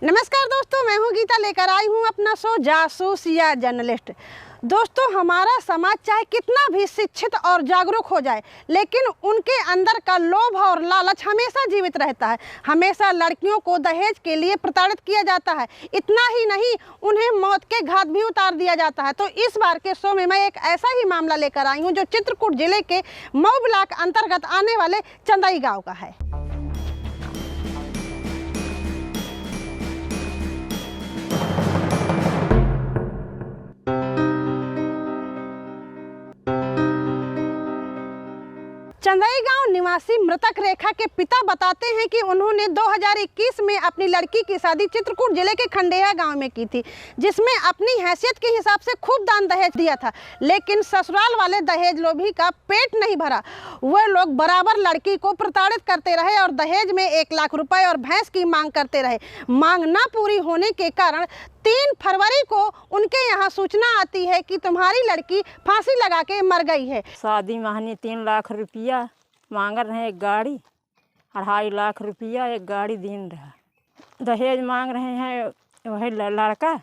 नमस्कार दोस्तों, मैं हूं गीता, लेकर आई हूं अपना शो जासूस या जर्नलिस्ट। दोस्तों, हमारा समाज चाहे कितना भी शिक्षित और जागरूक हो जाए, लेकिन उनके अंदर का लोभ और लालच हमेशा जीवित रहता है। हमेशा लड़कियों को दहेज के लिए प्रताड़ित किया जाता है। इतना ही नहीं, उन्हें मौत के घाट भी उतार दिया जाता है। तो इस बार के शो में मैं एक ऐसा ही मामला लेकर आई हूँ जो चित्रकूट जिले के मऊ ब्लॉक अंतर्गत आने वाले चंदई गाँव का है। चंदई गांव निवासी मृतक रेखा के पिता बताते हैं कि उन्होंने 2021 में अपनी लड़की की शादी चित्रकूट जिले के खंडेया गांव में की थी, जिसमें अपनी हैसियत के हिसाब से खूब दान दहेज दिया था। लेकिन ससुराल वाले दहेज लोभी का पेट नहीं भरा। वह लोग बराबर लड़की को प्रताड़ित करते रहे और दहेज में 1 लाख रुपए और भैंस की मांग करते रहे। मांग न पूरी होने के कारण 3 फरवरी को उनके यहाँ सूचना आती है कि तुम्हारी लड़की फांसी लगा के मर गई है। शादी महानी 3 लाख रुपया मांग रहे हैं, एक गाड़ी 2.5 लाख रुपया एक गाड़ी दिन रहा। दहेज मांग रहे हैं वही लड़का,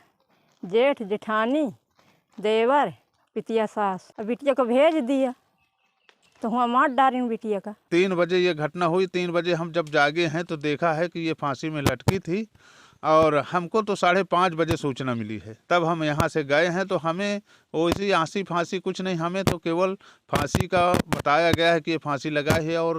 जेठ जेठानी, देवर, पितिया सास। बिटिया को भेज दिया तो हुआ मार डाली बिटिया का। 3 बजे ये घटना हुई। 3 बजे हम जब जागे हैं तो देखा है कि ये फांसी में लटकी थी और हमको तो 5:30 बजे सूचना मिली है। तब हम यहाँ से गए हैं तो हमें वैसी आंसी फांसी कुछ नहीं, हमें तो केवल फांसी का बताया गया है कि ये फांसी लगाई है और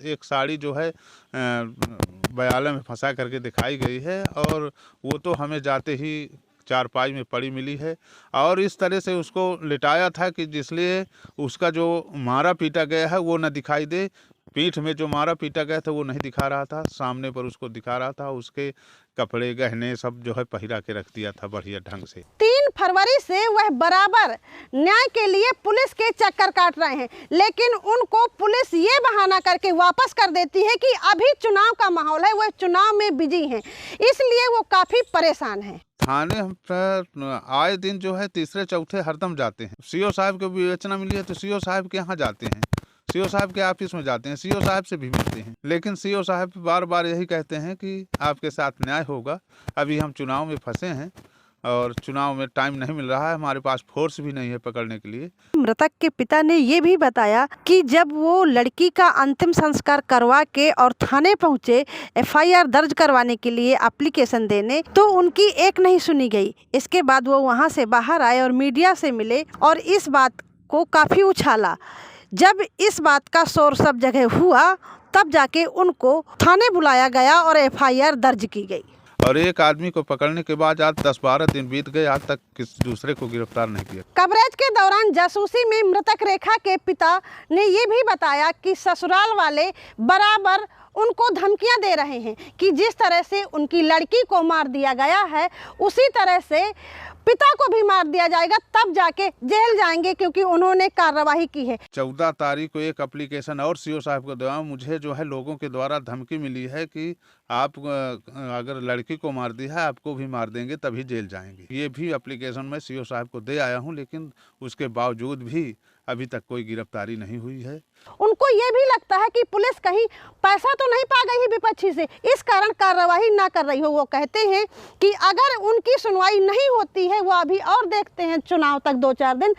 एक साड़ी जो है बयाले में फंसा करके दिखाई गई है और वो तो हमें जाते ही चारपाई में पड़ी मिली है। और इस तरह से उसको लिटाया था कि जिसलिए उसका जो मारा पीटा गया है वो न दिखाई दे। पीठ में जो मारा पीटा गया था वो नहीं दिखा रहा था, सामने पर उसको दिखा रहा था। उसके कपड़े गहने सब जो है पहिरा के रख दिया था बढ़िया ढंग से। 3 फरवरी से वह बराबर न्याय के लिए पुलिस के चक्कर काट रहे हैं, लेकिन उनको पुलिस ये बहाना करके वापस कर देती है कि अभी चुनाव का माहौल है, वह चुनाव में बिजी हैं, इसलिए वो काफ़ी परेशान हैं। थाने हम आए दिन जो है तीसरे चौथे हरदम जाते हैं। सीओ साहब को विवेचना मिली है तो सीओ साहब के यहाँ जाते हैं, सीओ साहब के ऑफिस में जाते हैं, सीओ साहब से भी मिलते हैं। लेकिन सीओ साहब बार बार यही कहते हैं कि आपके साथ न्याय होगा। अभी हम चुनाव में फंसे हैं और चुनाव में टाइम नहीं मिल रहा है, हमारे पास फोर्स भी नहीं है पकड़ने के लिए। मृतक के पिता ने ये भी बताया कि जब वो लड़की का अंतिम संस्कार करवा के और थाने पहुंचे FIR दर्ज करवाने के लिए एप्लीकेशन देने, तो उनकी एक नहीं सुनी गई। इसके बाद वो वहां से बाहर आए और मीडिया से मिले और इस बात को काफ़ी उछाला। जब इस बात का शोर सब जगह हुआ तब जाके उनको थाने बुलाया गया और FIR दर्ज की गई। और एक आदमी को पकड़ने के बाद आज 10-12 दिन बीत गए, आज तक किसी दूसरे को गिरफ्तार नहीं किया। कवरेज के दौरान जासूसी में मृतक रेखा के पिता ने ये भी बताया कि ससुराल वाले बराबर उनको धमकियां दे रहे हैं कि जिस तरह से उनकी लड़की को मार दिया गया है उसी तरह से पिता को भी मार दिया जाएगा, तब जाके जेल जाएंगे, क्योंकि उन्होंने कार्रवाई की है। 14 तारीख को एक एप्लीकेशन और सीओ साहब को द्वारा मुझे जो है लोगों के द्वारा धमकी मिली है कि आप अगर लड़की को मार दी है आपको भी मार देंगे, तभी जेल जाएंगे। ये भी एप्लीकेशन मैं सीओ साहब को दे आया हूँ, लेकिन उसके बावजूद भी अभी तक कोई गिरफ्तारी नहीं हुई है। उनको ये भी लगता है कि पुलिस कहीं पैसा तो नहीं पा गई है विपक्षी से, इस कारण कार्रवाई ना कर रही हो। वो कहते हैं कि अगर उनकी सुनवाई नहीं होती है, वो अभी और देखते हैं चुनाव तक 2-4 दिन,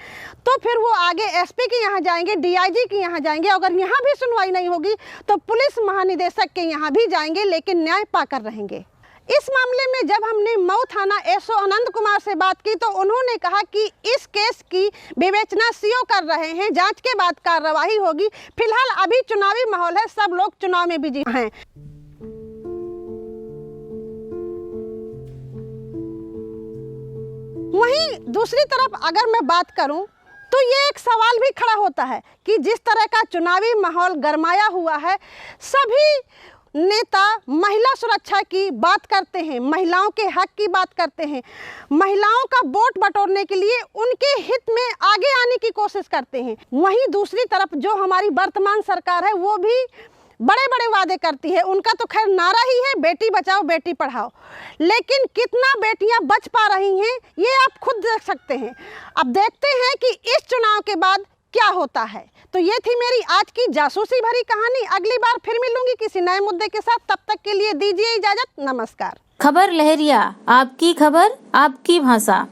तो फिर वो आगे SP के यहाँ जाएंगे, DIG के यहाँ जाएंगे। अगर यहाँ भी सुनवाई नहीं होगी तो पुलिस महानिदेशक के यहाँ भी जाएंगे, लेकिन न्याय पाकर रहेंगे। इस मामले में जब हमने मऊ थाना SO आनंद कुमार से बात की तो उन्होंने कहा कि इस केस की विवेचना CO कर रहे हैं, जांच के बाद कार्रवाई होगी। फिलहाल अभी चुनावी माहौल है, सब लोग चुनाव में बिजी हैं। वहीं दूसरी तरफ अगर मैं बात करूं तो ये एक सवाल भी खड़ा होता है कि जिस तरह का चुनावी माहौल गरमाया हुआ है, सभी नेता महिला सुरक्षा की बात करते हैं, महिलाओं के हक की बात करते हैं, महिलाओं का वोट बटोरने के लिए उनके हित में आगे आने की कोशिश करते हैं। वहीं दूसरी तरफ जो हमारी वर्तमान सरकार है वो भी बड़े बड़े वादे करती है। उनका तो खैर नारा ही है बेटी बचाओ बेटी पढ़ाओ, लेकिन कितना बेटियां बच पा रही हैं ये आप खुद देख सकते हैं। अब देखते हैं कि इस चुनाव के बाद क्या होता है। तो ये थी मेरी आज की जासूसी भरी कहानी। अगली बार फिर मिलूंगी किसी नए मुद्दे के साथ। तब तक के लिए दीजिए इजाजत। नमस्कार। खबर लहरिया, आपकी खबर आपकी भाषा।